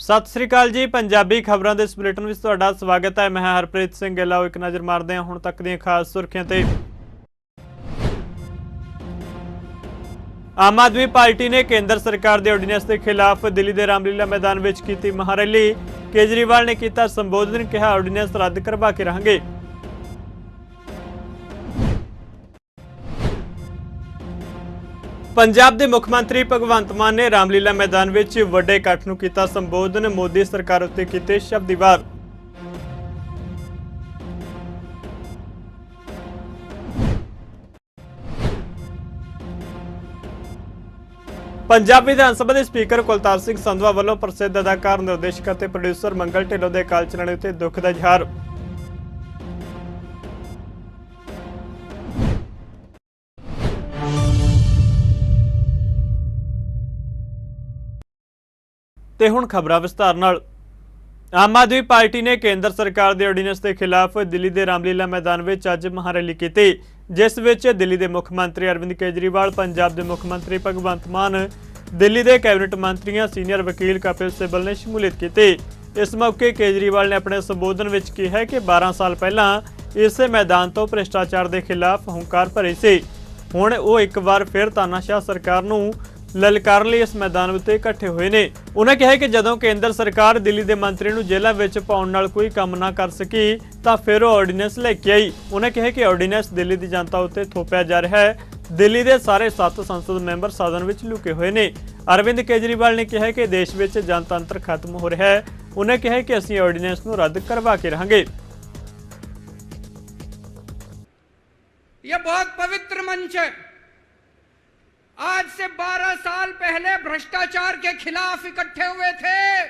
सत श्री अकाल जी। पंजाबी खबरों के इस बुलेटिन में तुहाडा स्वागत है। मैं हरप्रीत सिंह गिल। एक नज़र मारते हैं हुण तक दी खास सुर्खियां ते। आम आदमी पार्टी ने केंद्र सरकार के ऑर्डीनेंस के खिलाफ दिल्ली के रामलीला मैदान में की महारैली। केजरीवाल ने किया संबोधन, कहा ऑर्डीनेंस रद्द करवा के रहेंगे। पंजाब के मुख्यमंत्री भगवंत मान ने रामलीला मैदान में वड्डे इकट्ठ नूं कीता संबोधन। मोदी सरकार उत्ते कीते शब्दी वार। पंजाब विधान सभा के स्पीकर कुलतार सिंह संधवा वालों प्रसिद्ध अदाकार, निर्देशक और प्रोड्यूसर मंगल ढिल्लों के अकाल चलाने उत्ते दुख का इजहार। ते हुण खबरां विस्तार नाल। आम आदमी पार्टी ने केंद्र सरकार के ऑर्डीनेंस के खिलाफ दिल्ली के रामलीला मैदान में अज महारैली की, जिस विच दिल्ली के मुख्यमंत्री अरविंद केजरीवाल, पंजाब के मुख्यमंत्री भगवंत मान, दिल्ली के कैबिनेट मंत्रियों, सीनियर वकील कपिल सिब्बल ने शमूलियत की। इस मौके केजरीवाल ने अपने संबोधन में कहा कि 12 साल पहला इस मैदान तो भ्रिष्टाचार के खिलाफ हुंकार भरी सी। हुण वो एक बार फिर तानाशाह सरकार नूं ललकारन लई इस मैदान उत्ते इकट्ठे हुए ने। उन्हें कहा कि जदों केंद्र सरकार दिल्ली के मंत्री नूं जेलां विच पाउण नाल कोई काम ना कर सकी तां फिर वो ऑर्डीनेंस लैके आई। उन्हें कहा कि ऑर्डीनेंस दिल्ली की जनता उत्ते थोपिया जा रहा है। दिल्ली के सारे 7 संसद मैंबर सदन विच लुके हुए ने। अरविंद केजरीवाल ने कहा कि देश में जनतंत्र खत्म हो रहा है। उन्हें कहा कि असीं ऑर्डीनेंस नूं रद्द करवा के रहेंगे। यह बहुत पवित्र मंच है। आज से 12 साल पहले भ्रष्टाचार के खिलाफ इकट्ठे हुए थे।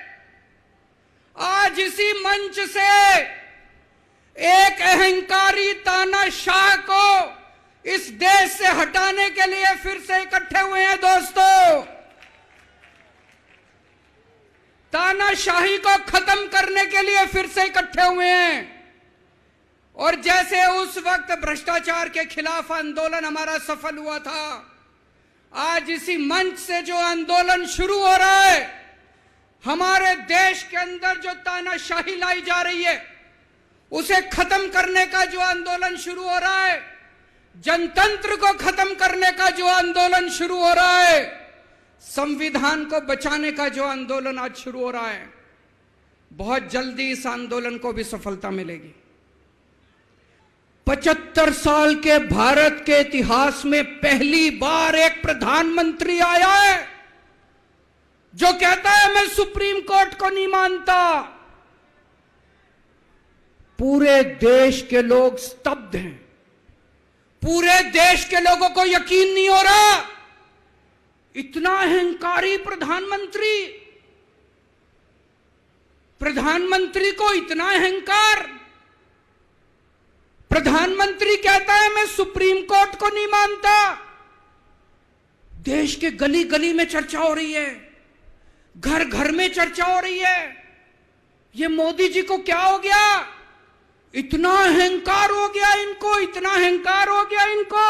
आज इसी मंच से एक अहंकारी तानाशाह को इस देश से हटाने के लिए फिर से इकट्ठे हुए हैं। दोस्तों, तानाशाही को खत्म करने के लिए फिर से इकट्ठे हुए हैं। और जैसे उस वक्त भ्रष्टाचार के खिलाफ आंदोलन हमारा सफल हुआ था, आज इसी मंच से जो आंदोलन शुरू हो रहा है, हमारे देश के अंदर जो तानाशाही लाई जा रही है उसे खत्म करने का जो आंदोलन शुरू हो रहा है, जनतंत्र को खत्म करने का जो आंदोलन शुरू हो रहा है, संविधान को बचाने का जो आंदोलन आज शुरू हो रहा है, बहुत जल्दी इस आंदोलन को भी सफलता मिलेगी। 75 साल के भारत के इतिहास में पहली बार एक प्रधानमंत्री आया है जो कहता है मैं सुप्रीम कोर्ट को नहीं मानता। पूरे देश के लोग स्तब्ध हैं। पूरे देश के लोगों को यकीन नहीं हो रहा। इतना अहंकारी प्रधानमंत्री को इतना अहंकार। प्रधानमंत्री कहता है मैं सुप्रीम कोर्ट को नहीं मानता। देश के गली गली में चर्चा हो रही है, घर घर में चर्चा हो रही है। ये मोदी जी को क्या हो गया? इतना अहंकार हो गया इनको, इतना अहंकार हो गया इनको।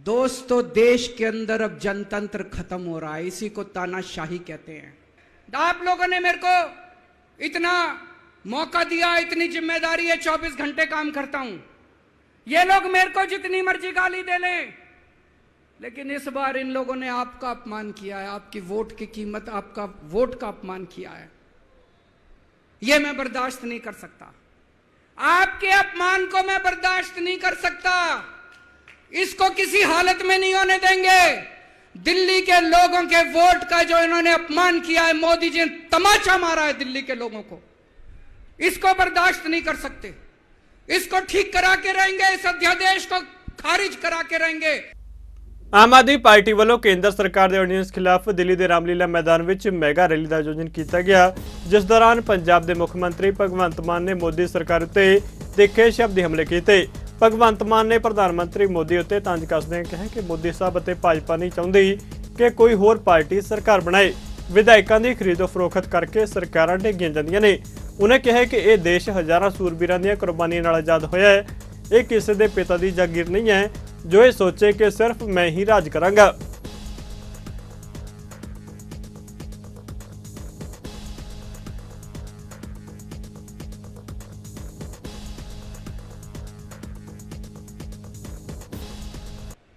दोस्तों, देश के अंदर अब जनतंत्र खत्म हो रहा है। इसी को तानाशाही कहते हैं। आप लोगों ने मेरे को इतना मौका दिया, इतनी जिम्मेदारी है, 24 घंटे काम करता हूं। ये लोग मेरे को जितनी मर्जी गाली दे लें, लेकिन इस बार इन लोगों ने आपका अपमान किया है। आपकी वोट की कीमत, आपका वोट का अपमान किया है। यह मैं बर्दाश्त नहीं कर सकता। आपके अपमान को मैं बर्दाश्त नहीं कर सकता। इसको किसी हालत में नहीं होने देंगे। दिल्ली के लोगों के वोट का जो इन्होंने अपमान किया है, मोदी जी ने तमाचा मारा है दिल्ली के लोगों को, इसको बर्दाश्त नहीं कर सकते। इसको ठीक करा के रहेंगे। इस अध्यादेश को खारिज करा के रहेंगे। आम आदमी पार्टी वालों केंद्र सरकार के ऑर्डीनेंस खिलाफ दिल्ली के रामलीला मैदान में मेगा रैली का आयोजन किया गया, जिस दौरान पंजाब के मुख्यमंत्री भगवंत मान ने मोदी सरकार उत्ते तिखे शब्दी हमले किए। भगवंत मान ने प्रधानमंत्री मोदी उत्ते तंज कसदे कहा कि मोदी साहब ਅਤੇ भाजपा नहीं चाहती कि कोई होर पार्टी सरकार बनाए। विधायकों की खरीदो फरोख्त करके सरकारां ढेगियां जांदियां ने। उन्हें कहा कि यह देश हज़ारां सूरबीरां दी कुर्बानियां नाल आज़ाद होया है। ये किसी के पिता की जागीर नहीं है जो ये सोचे कि सिर्फ मैं ही राज करांगा।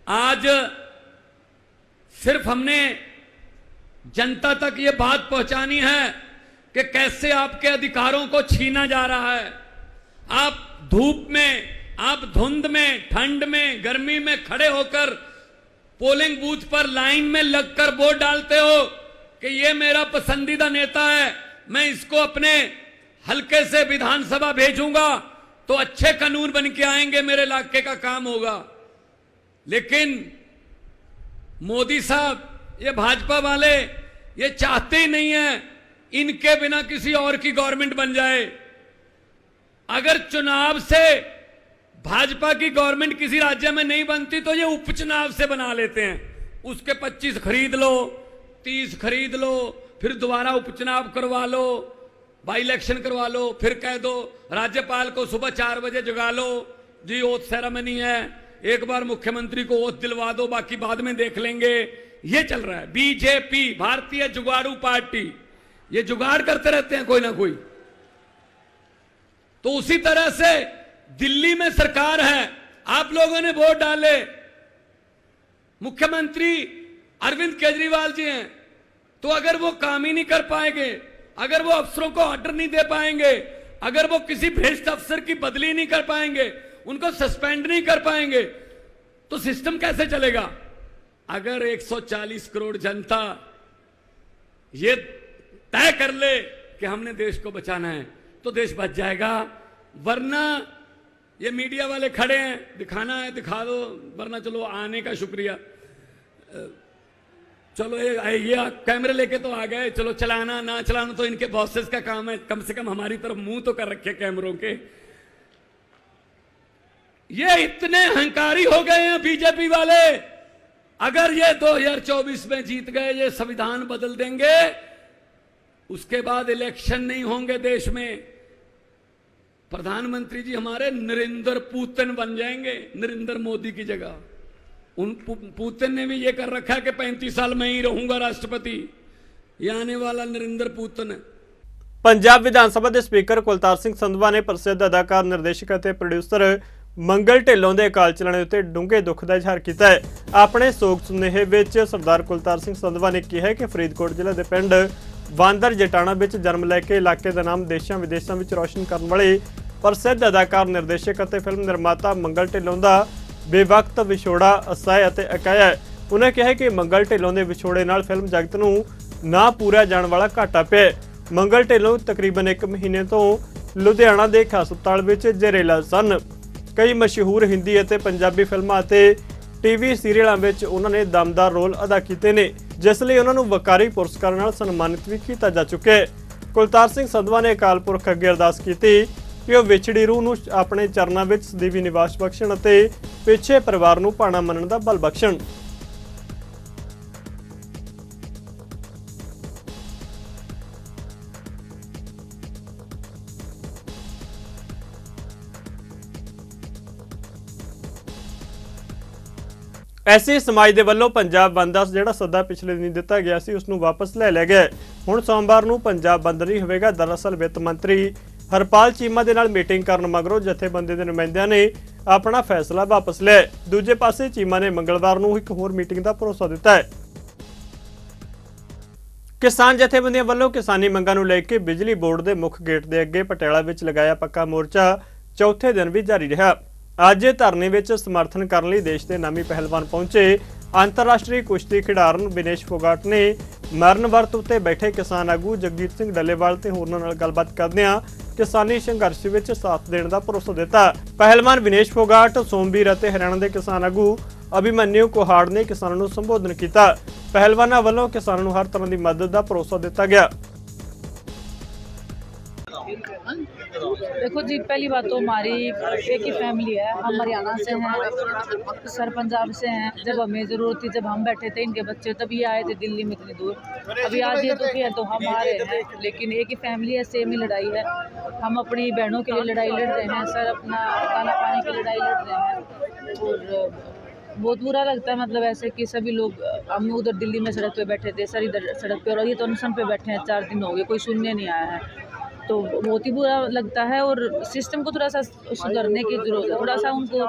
आज सिर्फ हमने जनता तक ये बात पहुंचानी है कि कैसे आपके अधिकारों को छीना जा रहा है। आप धूप में, आप धुंध में, ठंड में, गर्मी में खड़े होकर पोलिंग बूथ पर लाइन में लगकर वोट डालते हो कि ये मेरा पसंदीदा नेता है, मैं इसको अपने हल्के से विधानसभा भेजूंगा तो अच्छे कानून बन के आएंगे, मेरे इलाके का काम होगा। लेकिन मोदी साहब, ये भाजपा वाले ये चाहते ही नहीं है इनके बिना किसी और की गवर्नमेंट बन जाए। अगर चुनाव से भाजपा की गवर्नमेंट किसी राज्य में नहीं बनती तो ये उपचुनाव से बना लेते हैं। उसके 25 खरीद लो, 30 खरीद लो, फिर दोबारा उपचुनाव करवा लो, बाई इलेक्शन करवा लो, फिर कह दो राज्यपाल को सुबह 4 बजे जगा लो, जी ओथ सेरेमनी है, एक बार मुख्यमंत्री को ओथ दिलवा दो, बाकी बाद में देख लेंगे। ये चल रहा है। बीजेपी, भारतीय जुगाड़ू पार्टी, ये जुगाड़ करते रहते हैं कोई ना कोई। तो उसी तरह से दिल्ली में सरकार है, आप लोगों ने वोट डाले, मुख्यमंत्री अरविंद केजरीवाल जी हैं, तो अगर वो काम ही नहीं कर पाएंगे, अगर वो अफसरों को ऑर्डर नहीं दे पाएंगे, अगर वो किसी भ्रष्ट अफसर की बदली नहीं कर पाएंगे, उनको सस्पेंड नहीं कर पाएंगे, तो सिस्टम कैसे चलेगा? अगर 140 करोड़ जनता ये तय कर ले कि हमने देश को बचाना है तो देश बच जाएगा। वरना ये मीडिया वाले खड़े हैं, दिखाना है दिखा दो, वरना चलो आने का शुक्रिया, चलो ये कैमरे लेके तो आ गए, चलो चलाना ना चलाना तो इनके बॉसेस का काम है, कम से कम हमारी तरफ मुंह तो कर रखे कैमरों के। ये इतने अहंकारी हो गए हैं बीजेपी वाले, अगर ये 2024 में जीत गए, ये संविधान बदल देंगे, उसके बाद इलेक्शन नहीं होंगे देश में, प्रधानमंत्री जी हमारे नरेंद्र पुतिन बन जाएंगे, नरेंद्र मोदी की जगह। उन पुतिन ने भी ये कर रखा है कि 35 साल में ही रहूंगा राष्ट्रपति, ये आने वाला नरेंद्र पुतिन है। पंजाब विधानसभा के स्पीकर कुलतार सिंह संधवा ने प्रसिद्ध अदाकार, निर्देशक और प्रोड्यूसर मंगल ढिल्लों के अकाल चलाने उत्ते डूंघे दुख का इजहार किया है। अपने सोग सुनेहे विच सरदार कुलतार सिंह संधवा ने कहा कि फरीदकोट जिले के पिंड वांदर जटाणा विच जन्म लैके इलाके का नाम देशों विदेशों में रोशन करने वाले प्रसिद्ध अदाकार, निर्देशक और फिल्म निर्माता मंगल ढिल्लों का बेवक्त विछोड़ा असहाय और अकाया है। उन्हें कहा कि मंगल ढिल्लों के विछोड़े नाल फिल्म जगत नूं ना पूरा जाने वाला घाटा पिया। मंगल ढिल्लों तकरीबन 1 महीने तो लुधियाना के एक हस्पताल में जहरीला सन। कई मशहूर हिंदी और पंजाबी फिल्मां और टीवी सीरीलों में उन्होंने दमदार रोल अदा किए हैं, जिसलिए उन्होंने वकारी पुरस्कार नाल सन्मानित भी किया जा चुका है। कुलतार सिंह संधवा ने अकाल पुरख अगे अरदास की कि वह विछड़ी रूह नूं अपने चरणों में सदैवी निवास बख्शण और पिछे परिवार नूं भाणा मनण दा बल बख्शण। ऐसे समाज के वलों पंजाब बंद का जिहड़ा सद्दा पिछले दिन दिता गया सी उसनूं वापस ले लिया गया। हुण सोमवार नूं पंजाब बंद नहीं होवेगा। दरअसल वित्त मंत्री हरपाल चीमा दे नाल मीटिंग करन मगरों जथेबंदी के नुमाइंदियां ने अपना फैसला वापस लिया। दूजे पासे चीमा ने मंगलवार नूं एक होर मीटिंग का भरोसा दिता है। किसान जथेबंदियां वल्लों किसानी मंगां नूं लैके बिजली बोर्ड के मुख गेट के अगे पटियाला विच लगाया पक्का मोर्चा चौथे दिन भी जारी रहा। अज धरने में समर्थन करने लई देश के नामी पहलवान पहुंचे। अंतरराष्ट्रीय कुश्ती खिडाਰਨ विनेश फोगाट ने मरण वर्त उत्ते बैठे किसान आगू जगजीत सिंह डलेवाल ते होरनां नाल गलबात करदिआं किसानी संघर्ष में साथ देने का भरोसा दिता। पहलवान विनेश फोगाट, सोमवीर और हरियाणा के किसान आगू अभिमन्यु कुहाड़ ने किसानों को संबोधन किया। पहलवानों वालों किसानों को हर तरह की मदद का भरोसा दिता गया। देखो जी, पहली बात तो हमारी एक ही फैमिली है, हम हरियाणा से हैं, सर पंजाब से हैं। जब हमें ज़रूरत थी, जब हम बैठे थे इनके बच्चे तभी आए थे दिल्ली में इतनी दूर। अभी आज ये दुखी है तो हम आ रहे हैं, लेकिन एक ही फैमिली है, सेम ही लड़ाई है। हम अपनी बहनों के लिए लड़ाई लड़ रहे हैं, सर अपना खाना पानी की लड़ाई लड़ रहे हैं। और बहुत बुरा लगता है, मतलब ऐसे कि सभी लोग, हम उधर दिल्ली में सड़क पे बैठे थे, सर इधर सड़क पे, और ये तो अनशन पे बैठे हैं 4 दिन हो गए, कोई सुनने नहीं आया है। तो बहुत ही बुरा लगता है। और सिस्टम को थोड़ा सा सुधरने की ज़रूरत है, थोड़ा सा उनको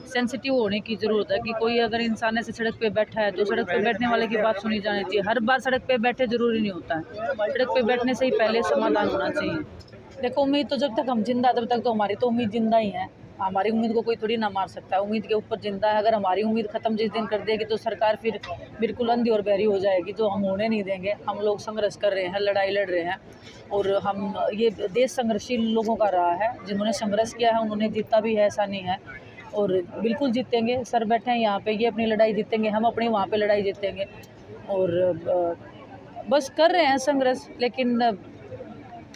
सेंसिटिव होने की ज़रूरत है कि कोई अगर इंसान ऐसे सड़क पे बैठा है तो सड़क पे बैठने वाले की बात सुनी जानी चाहिए। हर बार सड़क पे बैठे ज़रूरी नहीं होता है, सड़क पे बैठने से ही पहले समाधान होना चाहिए। देखो, उम्मीद तो जब तक हम जिंदा, तब तक तो हमारी तो उम्मीद जिंदा ही है। हमारी उम्मीद को कोई थोड़ी ना मार सकता है, उम्मीद के ऊपर जिंदा है। अगर हमारी उम्मीद ख़त्म जिस दिन कर देगी तो सरकार फिर बिल्कुल अंधी और बहरी हो जाएगी, जो हम होने नहीं देंगे। हम लोग संघर्ष कर रहे हैं, लड़ाई लड़ रहे हैं, और हम ये देश संघर्षशील लोगों का रहा है। जिन्होंने संघर्ष किया है उन्होंने जीता भी है, ऐसा नहीं है, और बिल्कुल जीतेंगे। सर बैठे हैं यहाँ पे, ये अपनी लड़ाई जीतेंगे, हम अपनी वहाँ पे लड़ाई जीतेंगे। और बस कर रहे हैं संघर्ष, लेकिन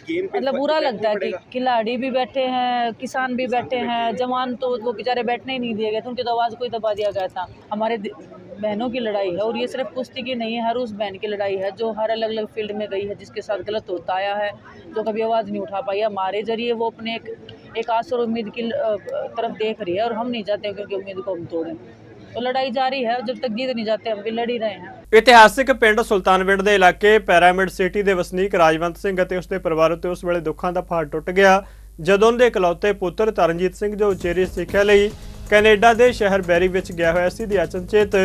मतलब बुरा लगता है कि खिलाड़ी भी बैठे हैं, किसान भी बैठे हैं, जवान तो वो बेचारे बैठने ही नहीं दिए गए थे, उनकी तो आवाज़ को ही दबा दिया गया था। हमारे बहनों की लड़ाई है, और ये सिर्फ कुश्ती की नहीं है, हर उस बहन की लड़ाई है जो हर अलग अलग फील्ड में गई है, जिसके साथ गलत होता आया है, जो कभी आवाज़ नहीं उठा पाई। हमारे जरिए वो अपने एक आस और उम्मीद की तरफ देख रही है, और हम नहीं चाहते क्योंकि उम्मीद को हम तोड़ें। तो लड़ाई जारी है, जब तक जीत नहीं जाते हम भी लड़ ही रहे हैं। ਇਤਿਹਾਸਿਕ ਪਿੰਡ ਸੁਲਤਾਨਵਿੰਡ ਦੇ ਇਲਾਕੇ ਪੈਰਾਮਿਡ ਸਿਟੀ ਦੇ ਵਸਨੀਕ ਰਾਜਵੰਤ ਸਿੰਘ ਅਤੇ ਉਸਦੇ ਪਰਿਵਾਰ ਉੱਤੇ ਉਸ ਵੇਲੇ ਦੁੱਖਾਂ ਦਾ ਪਹਾੜ ਟੁੱਟ ਗਿਆ ਜਦੋਂ ਉਹਦੇ ਇਕਲੌਤੇ ਪੁੱਤਰ ਤਰਨਜੀਤ ਸਿੰਘ ਜੋ ਉਚੇਰੀ ਸਿੱਖਿਆ ਲਈ ਕੈਨੇਡਾ ਦੇ ਸ਼ਹਿਰ ਬੈਰੀ ਵਿੱਚ ਗਿਆ ਹੋਇਆ ਸੀ ਦੀ ਅਚਨਚੇਤ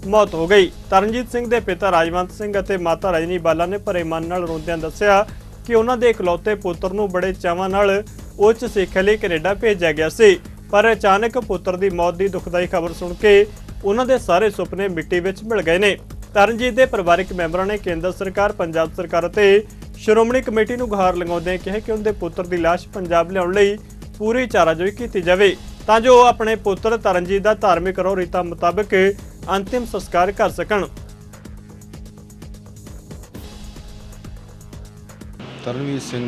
ਮੌਤ ਹੋ ਗਈ। ਤਰਨਜੀਤ ਸਿੰਘ ਦੇ ਪਿਤਾ ਰਾਜਵੰਤ ਸਿੰਘ ਅਤੇ ਮਾਤਾ ਰਜਨੀ ਬਾਲਾ ਨੇ ਭਰੇ ਮਨ ਨਾਲ ਰੋਂਦਿਆਂ ਦੱਸਿਆ ਕਿ ਉਹਨਾਂ ਦੇ ਇਕਲੌਤੇ ਪੁੱਤਰ ਨੂੰ ਬੜੇ ਚਾਵਾਂ ਨਾਲ ਉੱਚ ਸਿੱਖਿਆ ਲਈ ਕੈਨੇਡਾ ਭੇਜਿਆ ਗਿਆ ਸੀ, ਪਰ ਅਚਾਨਕ ਪੁੱਤਰ ਦੀ ਮੌਤ ਦੀ ਦੁਖਦਾਈ ਖਬਰ ਸੁਣ ਕੇ ਉਹਨਾਂ ਦੇ ਸਾਰੇ ਸੁਪਨੇ ਮਿੱਟੀ ਵਿੱਚ ਮਿਲ ਗਏ ਨੇ। ਤਰਨਜੀਤ ਦੇ ਪਰਿਵਾਰਕ ਮੈਂਬਰਾਂ ਨੇ ਕੇਂਦਰ ਸਰਕਾਰ, ਪੰਜਾਬ ਸਰਕਾਰ ਅਤੇ ਸ਼੍ਰੋਮਣੀ ਕਮੇਟੀ ਨੂੰ ਗੁਹਾਰ ਲਗਾਉਂਦਿਆਂ ਕਿਹਾ ਕਿ ਉਹਨਾਂ ਦੇ ਪੁੱਤਰ ਦੀ ਲਾਸ਼ ਪੰਜਾਬ ਲਿਆਉਣ ਲਈ ਪੂਰੀ ਚਾਰਾਜੋਈ ਕੀਤੀ ਜਾਵੇ ਤਾਂ ਜੋ ਉਹ ਆਪਣੇ ਪੁੱਤਰ ਤਰਨਜੀਤ ਦਾ ਧਾਰਮਿਕ ਰਹੁ ਰੀਤਾਂ ਮੁਤਾਬਕ ਅੰਤਿਮ ਸੰਸਕਾਰ ਕਰ ਸਕਣ। ਤਰਨਵੀਰ ਸਿੰਘ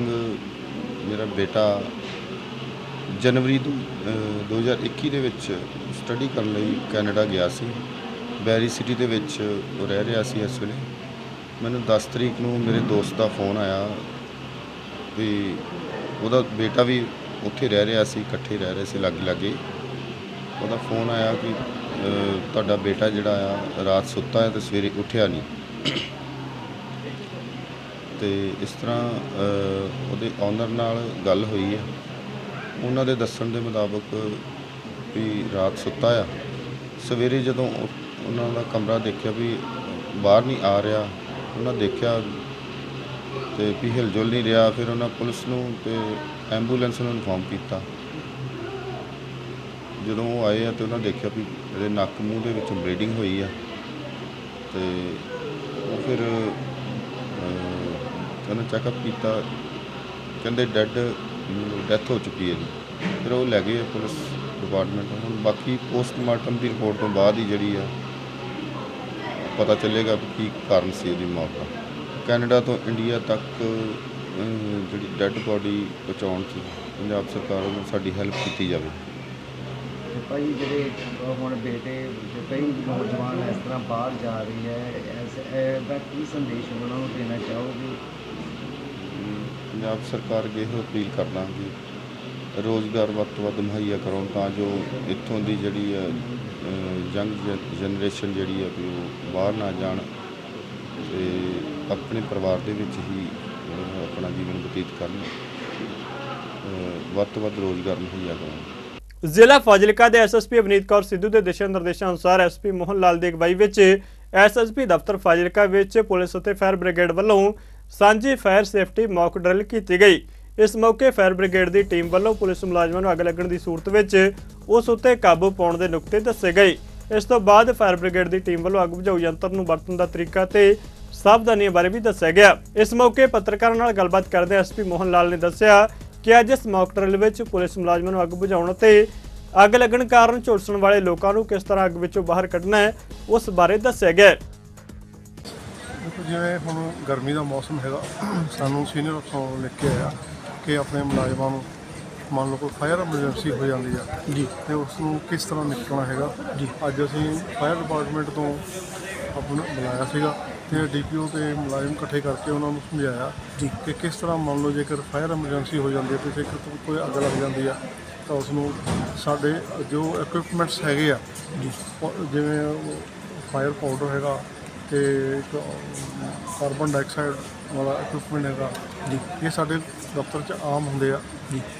ਮੇਰਾ ਬੇਟਾ ਜਨਵਰੀ 2021 ਦੇ ਵਿੱਚ ਸਟੱਡੀ ਕਰਨ ਲਈ ਕੈਨੇਡਾ ਗਿਆ ਸੀ। ਬੈਰੀ ਸਿਟੀ ਦੇ ਵਿੱਚ ਉਹ ਰਹਿ ਰਿਹਾ ਸੀ ਇਸ ਵੇਲੇ। ਮੈਨੂੰ 10 ਤਰੀਕ ਨੂੰ ਮੇਰੇ ਦੋਸਤ ਦਾ ਫੋਨ ਆਇਆ ਵੀ ਉਹਦਾ ਬੇਟਾ ਵੀ ਉੱਥੇ ਰਹਿ ਰਿਹਾ ਸੀ, ਇਕੱਠੇ ਰਹਿ ਰਹੇ ਸੀ ਲਾਗੇ। ਉਹਦਾ ਫੋਨ ਆਇਆ ਕਿ ਤੁਹਾਡਾ ਬੇਟਾ ਜਿਹੜਾ ਆ ਰਾਤ ਸੁੱਤਾ ਹੈ ਤੇ ਸਵੇਰੇ ਉੱਠਿਆ ਨਹੀਂ। ਤੇ ਇਸ ਤਰ੍ਹਾਂ ਉਹਦੇ ਓਨਰ ਨਾਲ ਗੱਲ ਹੋਈ ਹੈ। ਉਹਨਾਂ ਦੇ ਦੱਸਣ ਦੇ ਮੁਤਾਬਕ ਵੀ ਰਾਤ ਸੁੱਤਾ ਆ, ਸਵੇਰੇ ਜਦੋਂ ਉਹਨਾਂ ਦਾ ਕਮਰਾ ਦੇਖਿਆ ਵੀ ਬਾਹਰ ਨਹੀਂ ਆ ਰਿਹਾ, ਉਹਨਾਂ ਦੇਖਿਆ ਤੇ ਵੀ ਹਿਲਜੁਲ ਨਹੀਂ ਰਿਹਾ। ਫਿਰ ਉਹਨਾਂ ਪੁਲਿਸ ਨੂੰ ਤੇ ਐਂਬੂਲੈਂਸ ਨੂੰ ਇਨਫੋਰਮ ਕੀਤਾ। ਜਦੋਂ ਉਹ ਆਏ ਆ ਤੇ ਉਹਨਾਂ ਦੇਖਿਆ ਵੀ ਇਹਦੇ ਨੱਕ ਮੂੰਹ ਦੇ ਵਿੱਚੋਂ ਬਲੀਡਿੰਗ ਹੋਈ ਆ ਤੇ ਉਹ ਫਿਰ ਉਹਨਾਂ ਚੈੱਕਅਪ ਕੀਤਾ, ਕਹਿੰਦੇ ਡੈਥ ਹੋ ਚੁੱਕੀ ਹੈ ਜੀ। ਫਿਰ ਉਹ ਲੈ ਗਏ ਪੁਲਿਸ ਡਿਪਾਰਟਮੈਂਟ। ਹੁਣ ਬਾਕੀ ਪੋਸਟਮਾਰਟਮ ਦੀ ਰਿਪੋਰਟ ਤੋਂ ਬਾਅਦ ਹੀ ਜਿਹੜੀ ਆ ਪਤਾ ਚੱਲੇਗਾ ਵੀ ਕੀ ਕਾਰਨ ਸੀ ਇਹਦੀ ਮੌਤ ਦਾ। ਕੈਨੇਡਾ ਤੋਂ ਇੰਡੀਆ ਤੱਕ ਜਿਹੜੀ ਡੈੱਡ ਬੋਡੀ ਪਹੁੰਚਾਉਣ 'ਚ ਪੰਜਾਬ ਸਰਕਾਰ ਵੱਲੋਂ ਸਾਡੀ ਹੈਲਪ ਕੀਤੀ ਜਾਵੇ। ਭਾਈ ਜਿਹੜੇ ਹੁਣ ਬੇਟੇ ਕਈ ਨੌਜਵਾਨ ਇਸ ਤਰ੍ਹਾਂ ਬਾਹਰ ਜਾ ਰਹੀ ਹੈ, ਦਾ ਕੀ ਸੰਦੇਸ਼ ਉਹਨਾਂ ਨੂੰ ਦੇਣਾ ਚਾਹੋਗੇ? ਪੰਜਾਬ ਸਰਕਾਰ ਅੱਗੇ ਇਹੋ ਅਪੀਲ ਕਰਦਾ ਕਿ ਰੋਜ਼ਗਾਰ ਵੱਧ ਤੋਂ ਵੱਧ ਮੁਹੱਈਆ ਕਰਾਉਣ ਤਾਂ ਜੋ ਇੱਥੋਂ ਦੀ ਜਿਹੜੀ ਆ ਯੰਗ ਜਨਰੇਸ਼ਨ ਜਿਹੜੀ ਆ ਵੀ ਉਹ ਬਾਹਰ ਨਾ ਜਾਣ ਅਤੇ ਆਪਣੇ ਪਰਿਵਾਰ ਦੇ ਵਿੱਚ ਹੀ ਆਪਣਾ ਜੀਵਨ ਬਤੀਤ ਕਰਨ, ਵੱਧ ਤੋਂ ਵੱਧ ਰੋਜ਼ਗਾਰ ਮੁਹੱਈਆ ਕਰਾਉਣ। ਜ਼ਿਲ੍ਹਾ ਫਾਜ਼ਿਲਕਾ ਦੇ ਐਸਐਸਪੀ ਅਵਨੀਤ ਕੌਰ ਸਿੱਧੂ ਦੇ ਦਿਸ਼ਾ ਨਿਰਦੇਸ਼ਾਂ ਅਨੁਸਾਰ ਐਸਪੀ ਮੋਹਨ ਲਾਲ ਦੀ ਅਗਵਾਈ ਵਿੱਚ ਐਸਐਸਪੀ ਦਫ਼ਤਰ ਫਾਜ਼ਿਲਕਾ ਵਿੱਚ ਪੁਲਿਸ ਅਤੇ ਫਾਇਰ ਬ੍ਰਿਗੇਡ ਵੱਲੋਂ ਸਾਂਝੀ ਫਾਇਰ ਸੇਫਟੀ ਮੌਕ ਡਰਿਲ ਕੀਤੀ ਗਈ। ਇਸ ਮੌਕੇ ਫਾਇਰ ਬ੍ਰਿਗੇਡ ਦੀ ਟੀਮ ਵੱਲੋਂ ਪੁਲਿਸ ਮੁਲਾਜ਼ਮਾਂ ਨੂੰ ਅੱਗ ਲੱਗਣ ਦੀ ਸੂਰਤ ਵਿੱਚ ਉਸ ਉੱਤੇ ਕਾਬੂ ਪਾਉਣ ਦੇ ਨੁਕਤੇ ਦੱਸੇ ਗਏ। ਇਸ ਤੋਂ ਬਾਅਦ ਫਾਇਰ ਬ੍ਰਿਗੇਡ ਦੀ ਟੀਮ ਵੱਲੋਂ ਅੱਗ ਬੁਝਾਊ ਯੰਤਰ ਨੂੰ ਵਰਤਣ ਦਾ ਤਰੀਕਾ ਤੇ ਸਾਵਧਾਨੀਆਂ ਬਾਰੇ ਵੀ ਦੱਸਿਆ ਗਿਆ। ਇਸ ਮੌਕੇ ਪੱਤਰਕਾਰਾਂ ਨਾਲ ਗੱਲਬਾਤ ਕਰਦੇ ਐਸਪੀ ਮੋਹਨ ਲਾਲ ਨੇ ਦੱਸਿਆ ਕਿ ਅੱਜ ਇਸ ਮੌਕ ਡਰਿਲ ਵਿੱਚ ਪੁਲਿਸ ਮੁਲਾਜ਼ਮਾਂ ਨੂੰ ਅੱਗ ਬੁਝਾਉਣ ਅਤੇ ਅੱਗ ਲੱਗਣ ਕਾਰਨ ਝੁਲਸਣ ਵਾਲੇ ਲੋਕਾਂ ਨੂੰ ਕਿਸ ਤਰ੍ਹਾਂ ਅੱਗ ਵਿੱਚੋਂ ਬਾਹਰ ਕੱਢਣਾ ਹੈ ਉਸ ਬਾਰੇ ਦੱਸਿਆ ਗਿਆ। ਜਿਵੇਂ ਹੁਣ ਗਰਮੀ ਦਾ ਮੌਸਮ ਹੈਗਾ, ਸਾਨੂੰ ਸੀਨੀਅਰ ਅਫਸਰ ਲਿਖ ਕੇ ਆਇਆ ਕਿ ਆਪਣੇ ਮੁਲਾਜ਼ਮਾਂ ਨੂੰ ਮੰਨ ਲਓ ਕੋਈ ਫਾਇਰ ਐਮਰਜੈਂਸੀ ਹੋ ਜਾਂਦੀ ਆ ਜੀ ਤੇ ਉਸ ਨੂੰ ਕਿਸ ਤਰ੍ਹਾਂ ਨਿਪਟਣਾ ਹੈਗਾ ਜੀ। ਅੱਜ ਅਸੀਂ ਫਾਇਰ ਡਿਪਾਰਟਮੈਂਟ ਤੋਂ ਆਪਣਾ ਬੁਲਾਇਆ ਸੀਗਾ ਤੇ ਡੀਪੀਓ ਤੇ ਮੁਲਾਜ਼ਮ ਇਕੱਠੇ ਕਰਕੇ ਉਹਨਾਂ ਨੂੰ ਸਮਝਾਇਆ ਜੀ ਕਿ ਕਿਸ ਤਰ੍ਹਾਂ ਮੰਨ ਲਓ ਜੇਕਰ ਫਾਇਰ ਐਮਰਜੈਂਸੀ ਹੋ ਜਾਂਦੀ ਹੈ ਤੇ ਜੇਕਰ ਕੋਈ ਅੱਗ ਲੱਗ ਜਾਂਦੀ ਆ ਤਾਂ ਉਸ ਨੂੰ ਸਾਡੇ ਜੋ ਇਕਵਿਪਮੈਂਟਸ ਹੈਗੇ ਆ ਜੀ, ਜਿਵੇਂ ਫਾਇਰ ਪਾਊਡਰ ਹੈਗਾ ਤੇ ਇੱਕ ਕਾਰਬਨ ਡਾਈਆਕਸਾਈਡ ਵਾਲਾ ਇਕਵਿਪਮੈਂਟ ਹੈਗਾ ਜੀ, ਇਹ ਸਾਡੇ ਦਫ਼ਤਰ 'ਚ ਆਮ ਹੁੰਦੇ ਆ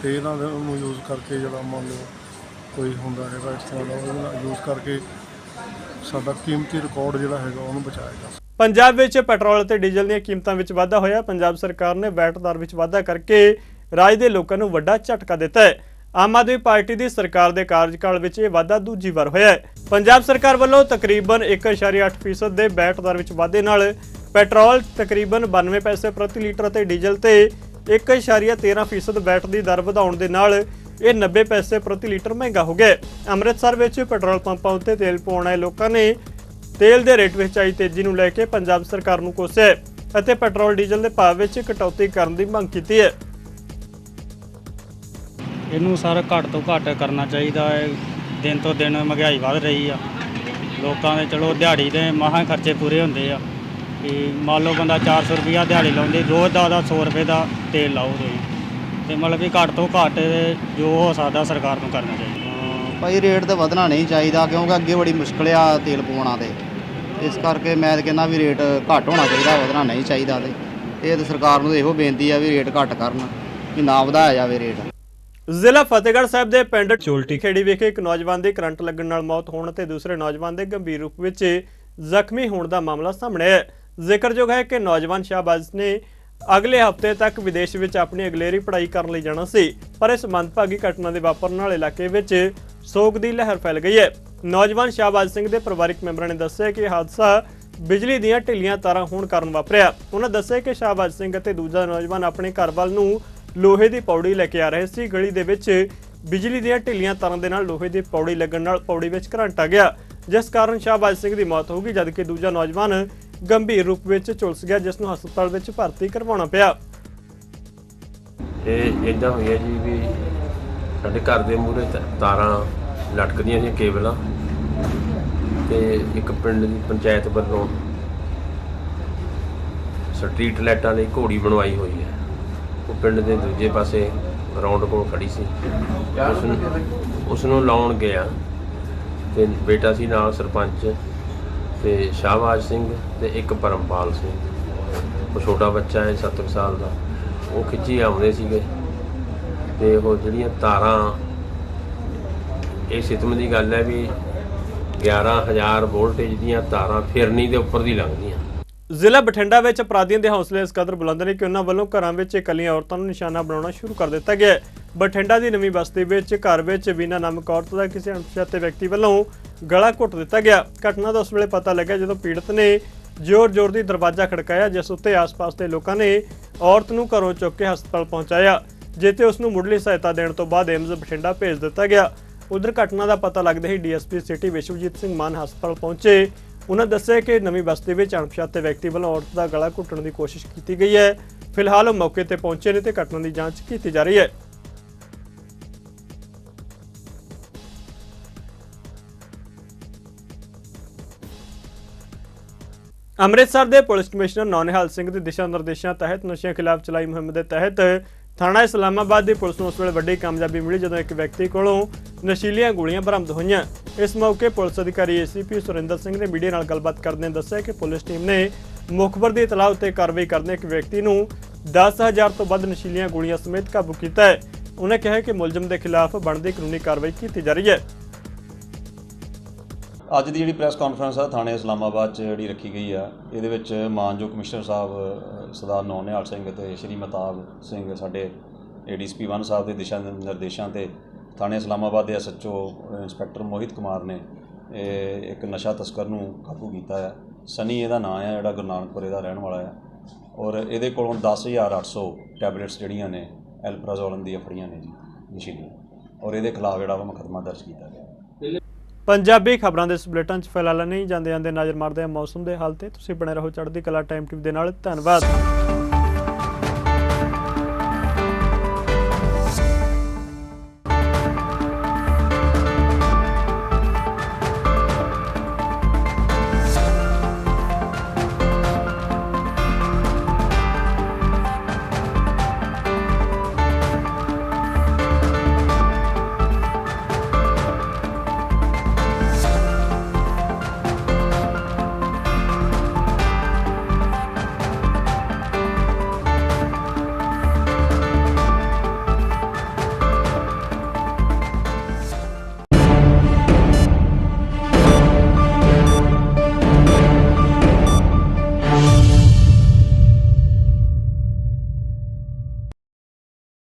ਤੇ ਇਹਨਾਂ ਦੇ ਨੂੰ ਯੂਜ਼ ਕਰਕੇ ਜਿਹੜਾ ਮੰਨ ਲਓ ਕੋਈ ਹੁੰਦਾ ਹੈਗਾ ਇਸ ਤਰ੍ਹਾਂ ਦਾ ਉਹਦੇ ਨਾਲ ਯੂਜ਼ ਕਰਕੇ ਸਾਡਾ ਕੀਮਤੀ ਰਿਕਾਰਡ ਜਿਹੜਾ ਹੈਗਾ ਉਹਨੂੰ ਬਚਾਏਗਾ। ਪੰਜਾਬ ਵਿੱਚ ਪੈਟਰੋਲ ਅਤੇ ਡੀਜ਼ਲ ਦੀਆਂ ਕੀਮਤਾਂ ਵਿੱਚ ਵਾਧਾ ਹੋਇਆ। ਪੰਜਾਬ ਸਰਕਾਰ ਨੇ ਵੈਟ ਦਰ ਵਿੱਚ ਵਾਧਾ ਕਰਕੇ ਰਾਜ ਦੇ ਲੋਕਾਂ ਨੂੰ ਵੱਡਾ ਝਟਕਾ ਦਿੱਤਾ ਹੈ। ਆਮ ਆਦਮੀ ਪਾਰਟੀ ਦੀ ਸਰਕਾਰ ਦੇ ਕਾਰਜਕਾਲ ਵਿੱਚ ਇਹ ਵਾਧਾ ਦੂਜੀ ਵਾਰ ਹੋਇਆ ਹੈ। ਪੰਜਾਬ ਸਰਕਾਰ ਵੱਲੋਂ ਤਕਰੀਬਨ 1.8% ਦੇ ਵੈਟ ਦਰ ਵਿੱਚ ਵਾਧੇ ਨਾਲ ਪੈਟਰੋਲ ਤਕਰੀਬਨ 92 ਪੈਸੇ ਪ੍ਰਤੀ ਲੀਟਰ ਅਤੇ ਡੀਜ਼ਲ ਤੇ 1.13% ਵੈਟ ਦੀ ਦਰ ਵਧਾਉਣ ਦੇ ਨਾਲ ਇਹ 90 ਪੈਸੇ ਪ੍ਰਤੀ ਲੀਟਰ ਮਹਿੰਗਾ ਹੋ ਗਿਆ। ਅੰਮ੍ਰਿਤਸਰ ਵਿੱਚ ਪੈਟਰੋਲ ਪੰਪਾਂ ਉੱਤੇ ਤੇਲ ਪਾਉਣ ਆਏ ਲੋਕਾਂ ਨੇ ਤੇਲ ਦੇ ਰੇਟ ਵਿੱਚ ਆਈ ਤੇਜ਼ੀ ਨੂੰ ਲੈ ਕੇ ਪੰਜਾਬ ਸਰਕਾਰ ਨੂੰ ਕੋਸਿਆ ਅਤੇ ਪੈਟਰੋਲ ਡੀਜ਼ਲ ਦੇ ਭਾਅ ਵਿੱਚ ਕਟੌਤੀ ਕਰਨ ਦੀ ਮੰਗ ਕੀਤੀ ਹੈ। ਇਹਨੂੰ ਸਰ ਘੱਟ ਤੋਂ ਘੱਟ ਕਰਨਾ ਚਾਹੀਦਾ ਹੈ। ਦਿਨ ਤੋਂ ਦਿਨ ਮਹਿੰਗਾਈ ਵੱਧ ਰਹੀ ਆ। ਲੋਕਾਂ ਦੇ ਚਲੋ ਦਿਹਾੜੀ ਦੇ ਮਹਾਂ ਖਰਚੇ ਪੂਰੇ ਹੁੰਦੇ ਆ ਕਿ ਮੰਨ ਲਓ ਬੰਦਾ 400 ਰੁਪਈਆ ਦਿਹਾੜੀ ਲਾਉਂਦੇ, ਰੋਜ਼ ਦਾ 100 ਰੁਪਏ ਦਾ ਤੇਲ ਲਾਓ ਤੁਸੀਂ, ਤੇ ਮਤਲਬ ਕਿ ਘੱਟ ਤੋਂ ਘੱਟ ਜੋ ਹੋ ਸਕਦਾ ਸਰਕਾਰ ਨੂੰ ਕਰਨਾ ਚਾਹੀਦਾ। ਭਾਈ ਰੇਟ ਤਾਂ ਵਧਣਾ ਨਹੀਂ ਚਾਹੀਦਾ ਕਿਉਂਕਿ ਅੱਗੇ ਬੜੀ ਮੁਸ਼ਕਿਲ ਆ ਤੇਲ ਪਵਾਉਣਾ ਤੇ ਇਸ ਕਰਕੇ ਮੈਂ ਕਹਿੰਦਾ ਵੀ ਰੇਟ ਘੱਟ ਹੋਣਾ ਚਾਹੀਦਾ, ਵਧਣਾ ਨਹੀਂ ਚਾਹੀਦਾ। ਤੇ ਇਹ ਤਾਂ ਸਰਕਾਰ ਨੂੰ ਇਹੋ ਬੇਨਤੀ ਆ ਵੀ ਰੇਟ ਘੱਟ ਕਰਨ, ਵੀ ਨਾ ਵਧਾਇਆ ਜਾਵੇ ਰੇਟ। ਜ਼ਿਲ੍ਹਾ ਫਤਿਹਗੜ੍ਹ ਸਾਹਿਬ ਦੇ ਪਿੰਡ ਚੋਲਟੀ ਖੇੜੀ ਵਿਖੇ ਇੱਕ ਨੌਜਵਾਨ ਦੀ ਕਰੰਟ ਲੱਗਣ ਨਾਲ ਮੌਤ ਹੋਣ ਤੇ ਦੂਸਰੇ ਨੌਜਵਾਨ ਦੇ ਗੰਭੀਰ ਰੂਪ ਵਿੱਚ ਜ਼ਖਮੀ ਹੋਣ ਦਾ ਮਾਮਲਾ ਸਾਹਮਣੇ ਆਇਆ ਹੈ। ਜ਼ਿਕਰਯੋਗ ਹੈ ਕਿ ਨੌਜਵਾਨ ਸ਼ਾਹਬਾਜ਼ ਨੇ ਅਗਲੇ ਹਫ਼ਤੇ ਤੱਕ ਵਿਦੇਸ਼ ਵਿੱਚ ਆਪਣੀ ਅਗਲੇਰੀ ਪੜ੍ਹਾਈ ਕਰਨ ਲਈ ਜਾਣਾ ਸੀ, ਪਰ ਇਸ ਮੰਦਭਾਗੀ ਘਟਨਾ ਦੇ ਵਾਪਰਨ ਨਾਲ ਇਲਾਕੇ ਵਿੱਚ ਸੋਗ ਦੀ ਲਹਿਰ ਫੈਲ ਗਈ ਹੈ। ਨੌਜਵਾਨ ਸ਼ਾਹਬਾਜ਼ ਸਿੰਘ ਦੇ ਪਰਿਵਾਰਕ ਮੈਂਬਰਾਂ ਨੇ ਦੱਸਿਆ ਕਿ ਹਾਦਸਾ ਬਿਜਲੀ ਦੀਆਂ ਢਿੱਲੀਆਂ ਤਾਰਾਂ ਹੋਣ ਕਾਰਨ ਵਾਪਰਿਆ। ਉਹਨਾਂ ਦੱਸਿਆ ਕਿ ਸ਼ਾਹਬਾਜ਼ ਸਿੰਘ ਅਤੇ ਦੂਜਾ ਨੌਜਵਾਨ ਆਪਣੇ ਘਰ ਵੱਲ ਨੂੰ ਲੋਹੇ ਦੀ ਪੌੜੀ ਲੈ ਕੇ ਆ ਰਹੇ ਸੀ। ਗਲੀ ਦੇ ਵਿੱਚ ਬਿਜਲੀ ਦੀਆਂ ਢਿੱਲੀਆਂ ਤਾਰਾਂ ਦੇ ਨਾਲ ਲੋਹੇ ਦੀ ਪੌੜੀ ਲੱਗਣ ਨਾਲ ਪੌੜੀ ਵਿੱਚ ਕਰੰਟ ਆ ਗਿਆ, ਜਿਸ ਕਾਰਨ ਸ਼ਾਹਬਾਜ਼ ਸਿੰਘ ਦੀ ਮੌਤ ਹੋ ਗਈ, ਜਦਕਿ ਦੂਜਾ ਨੌਜਵਾਨ ਗੰਭੀਰ ਰੂਪ ਵਿੱਚ ਝੁਲਸ ਗਿਆ, ਜਿਸ ਨੂੰ ਹਸਪਤਾਲ ਵਿੱਚ ਭਰਤੀ ਕਰਵਾਉਣਾ ਪਿਆ। ਇਹ ਇਦਾਂ ਹੋਇਆ ਜੀ ਵੀ ਸਾਡੇ ਘਰ ਦੇ ਮੂਹਰੇ ਤਾਰਾਂ ਲਟਕਦੀਆਂ ਸੀ, ਕੇਬਲਾਂ, ਤੇ ਇੱਕ ਪਿੰਡ ਦੀ ਪੰਚਾਇਤ ਵੱਲੋਂ ਸਟਰੀਟ ਲਾਈਟਾਂ ਲਈ ਘੋੜੀ ਬਣਵਾਈ ਹੋਈ ਹੈ। ਉਹ ਪਿੰਡ ਦੇ ਦੂਜੇ ਪਾਸੇ ਗਰਾਊਂਡ ਕੋਲ ਖੜੀ ਸੀ। ਉਸ ਨੂੰ ਲਾਉਣ ਗਿਆ ਤੇ ਬੇਟਾ ਸੀ ਨਾਲ ਸਰਪੰਚ ਤੇ ਸ਼ਾਹਬਾਜ਼ ਸਿੰਘ ਤੇ ਇੱਕ ਪਰਮਪਾਲ ਸਿੰਘ, ਉਹ ਛੋਟਾ ਬੱਚਾ ਹੈ 7 ਸਾਲ ਦਾ। ਉਹ ਖਿੱਚੀ ਆਉਂਦੇ ਸੀਗੇ ਤੇ ਉਹ ਜਿਹੜੀਆਂ ਤਾਰਾਂ, ਇਹ ਸਿਤਮ ਦੀ ਗੱਲ ਹੈ ਵੀ 11,000 ਵੋਲਟੇਜ ਦੀਆਂ ਤਾਰਾਂ ਫਿਰਨੀ ਦੇ ਉੱਪਰ ਦੀ ਲੰਘਦੀਆਂ। ਜ਼ਿਲ੍ਹਾ ਬਠਿੰਡਾ ਵਿੱਚ ਅਪਰਾਧੀਆਂ ਦੇ ਹੌਸਲੇ ਇਸ ਕਦਰ ਬੁਲੰਦ ਨੇ ਕਿ ਉਹਨਾਂ ਵੱਲੋਂ ਘਰਾਂ ਵਿੱਚ ਇਕੱਲੀਆਂ ਔਰਤਾਂ ਨੂੰ ਨਿਸ਼ਾਨਾ ਬਣਾਉਣਾ ਸ਼ੁਰੂ ਕਰ ਦਿੱਤਾ ਗਿਆ ਹੈ। ਬਠਿੰਡਾ ਦੀ ਨਵੀਂ ਬਸਤੀ ਵਿੱਚ ਘਰ ਵਿੱਚ ਬੀਨਾ ਨਾਮਕ ਔਰਤ ਦਾ ਕਿਸੇ ਅਣਪਛਾਤੇ ਵਿਅਕਤੀ ਵੱਲੋਂ ਗਲਾ ਘੁੱਟ ਦਿੱਤਾ ਗਿਆ। ਘਟਨਾ ਦਾ ਉਸ ਵੇਲੇ ਪਤਾ ਲੱਗਿਆ ਜਦੋਂ ਪੀੜਤ ਨੇ ਜ਼ੋਰ-ਜ਼ੋਰ ਦੀ ਦਰਵਾਜ਼ਾ ਖੜਕਾਇਆ, ਜਿਸ ਉੱਤੇ ਆਸ-ਪਾਸ ਦੇ ਲੋਕਾਂ ਨੇ ਔਰਤ ਨੂੰ ਘਰੋਂ ਚੁੱਕ ਕੇ ਹਸਪਤਾਲ ਪਹੁੰਚਾਇਆ, ਜਿੱਥੇ ਉਸ ਨੂੰ ਮੁੱਢਲੀ ਸਹਾਇਤਾ ਦੇਣ ਤੋਂ ਬਾਅਦ ਏਮਜ਼ ਬਠਿੰਡਾ ਭੇਜ ਦਿੱਤਾ ਗਿਆ। ਉਧਰ ਘਟਨਾ ਦਾ ਪਤਾ ਲੱਗਦੇ ਹੀ ਡੀਐਸਪੀ ਸਿਟੀ ਵਿਸ਼ਵਜੀਤ ਸਿੰਘ ਮਾਨ ਹਸਪਤਾਲ ਪਹੁੰਚੇ। ਉਹਨਾਂ ਦੱਸਿਆ ਕਿ ਨਵੀਂ ਬਸਤੀ ਵਿੱਚ ਅਣਪਛਾਤੇ ਵਿਅਕਤੀ ਵੱਲੋਂ ਔਰਤ ਦਾ ਗਲਾ ਘੁੱਟਣ ਦੀ ਕੋਸ਼ਿਸ਼ ਕੀਤੀ ਗਈ ਹੈ। ਫਿਲਹਾਲ ਉਹ ਮੌਕੇ ਤੇ ਪਹੁੰਚੇ ਨੇ ਤੇ ਘਟਨਾ ਦੀ ਜਾਂਚ ਕੀਤੀ ਜਾ ਰਹੀ ਹੈ। ਅੰਮ੍ਰਿਤਸਰ ਦੇ ਪੁਲਿਸ ਕਮਿਸ਼ਨਰ ਨੌਨਿਹਾਲ ਸਿੰਘ ਦੇ ਦਿਸ਼ਾ ਨਿਰਦੇਸ਼ਾਂ ਤਹਿਤ ਨਸ਼ਿਆਂ ਖਿਲਾਫ ਚਲਾਈ ਮੁਹਿੰਮ ਦੇ ਤਹਿਤ ਥਾਣਾ ਇਸਲਾਮਾਬਾਦ ਦੀ ਪੁਲਿਸ ਨੂੰ ਉਸ ਵੇਲੇ ਵੱਡੀ ਕਾਮਯਾਬੀ ਮਿਲੀ ਜਦੋਂ ਇੱਕ ਵਿਅਕਤੀ ਕੋਲੋਂ ਨਸ਼ੀਲੀਆਂ ਗੋਲੀਆਂ ਬਰਾਮਦ ਹੋਈਆਂ। ਇਸ ਮੌਕੇ ਪੁਲਿਸ ਅਧਿਕਾਰੀ ਏਸੀਪੀ ਸੁਰਿੰਦਰ ਸਿੰਘ ਨੇ ਮੀਡੀਆ ਨਾਲ ਗੱਲਬਾਤ ਕਰਦਿਆਂ ਦੱਸਿਆ ਕਿ ਪੁਲਿਸ ਟੀਮ ਨੇ ਮੁਖਬਰ ਦੀ ਇਤਲਾਹ ਉੱਤੇ ਕਾਰਵਾਈ ਕਰਦੇ ਇੱਕ ਵਿਅਕਤੀ ਨੂੰ 10,000 ਤੋਂ ਵੱਧ ਨਸ਼ੀਲੀਆਂ ਗੋਲੀਆਂ ਸਮੇਤ ਕਾਬੂ ਕੀਤਾ ਹੈ। ਉਹਨਾਂ ਕਿਹਾ ਕਿ ਮੁਲਜ਼ਮ ਦੇ ਖਿਲਾਫ ਬਣਦੀ ਕਾਨੂੰਨੀ ਕਾਰਵਾਈ ਕੀਤੀ ਜਾ ਰਹੀ ਹੈ। ਅੱਜ ਦੀ ਜਿਹੜੀ ਪ੍ਰੈਸ ਕਾਨਫਰੰਸ ਆ ਥਾਣੇ ਇਸਲਾਮਾਬਾਦ 'ਚ ਜਿਹੜੀ ਰੱਖੀ ਗਈ ਆ, ਇਹਦੇ ਵਿੱਚ ਮਾਨਯੋਗ ਕਮਿਸ਼ਨਰ ਸਾਹਿਬ ਸਰਦਾਰ ਨੌਨਿਹਾਲ ਸਿੰਘ ਅਤੇ ਸ਼੍ਰੀ ਮਹਿਤਾਬ ਸਿੰਘ ਸਾਡੇ ਏਡੀਸੀਪੀ 1 ਸਾਹਿਬ ਦੇ ਦਿਸ਼ਾ ਨਿਰਦੇਸ਼ਾਂ ਤੇ ਥਾਣੇ ਇਸਲਾਮਾਬਾਦ ਦੇ ਐਸਐਚਓ ਇੰਸਪੈਕਟਰ ਮੋਹਿਤ ਕੁਮਾਰ ਨੇ ਇੱਕ ਨਸ਼ਾ ਤਸਕਰ ਨੂੰ ਕਾਬੂ ਕੀਤਾ ਹੈ। ਸਨੀ ਇਹਦਾ ਨਾਂ ਹੈ, ਜਿਹੜਾ ਗੁਰੂ ਨਾਨਕਪੁਰੇ ਦਾ ਰਹਿਣ ਵਾਲਾ ਹੈ, ਔਰ ਇਹਦੇ ਕੋਲੋਂ 10,800 ਟੈਬਲੇਟਸ ਜਿਹੜੀਆਂ ਨੇ ਐਲਪਰਾਜ਼ੋਲਨ ਦੀਆਂ ਫੜੀਆਂ ਨੇ ਜੀ ਨਸ਼ੀਲੀਆਂ, ਔਰ ਇਹਦੇ ਖਿਲਾਫ ਜਿਹੜਾ ਵਾ ਮੁਕੱਦਮਾ ਦਰਜ ਕੀਤਾ ਗਿਆ। ਪੰਜਾਬੀ ਖਬਰਾਂ ਦੇ ਇਸ ਬੁਲੇਟਿਨ 'ਚ ਫਿਲਹਾਲ ਨਹੀਂ ਜਾਂਦੇ ਨਜ਼ਰ ਮਾਰਦੇ ਹਾਂ ਮੌਸਮ ਦੇ ਹਾਲ ਤੇ। ਤੁਸੀਂ ਬਣੇ ਰਹੋ ਚੜ੍ਹਦੀ ਕਲਾ ਟਾਈਮ ਟੀਵੀ ਦੇ ਨਾਲ। ਧੰਨਵਾਦ।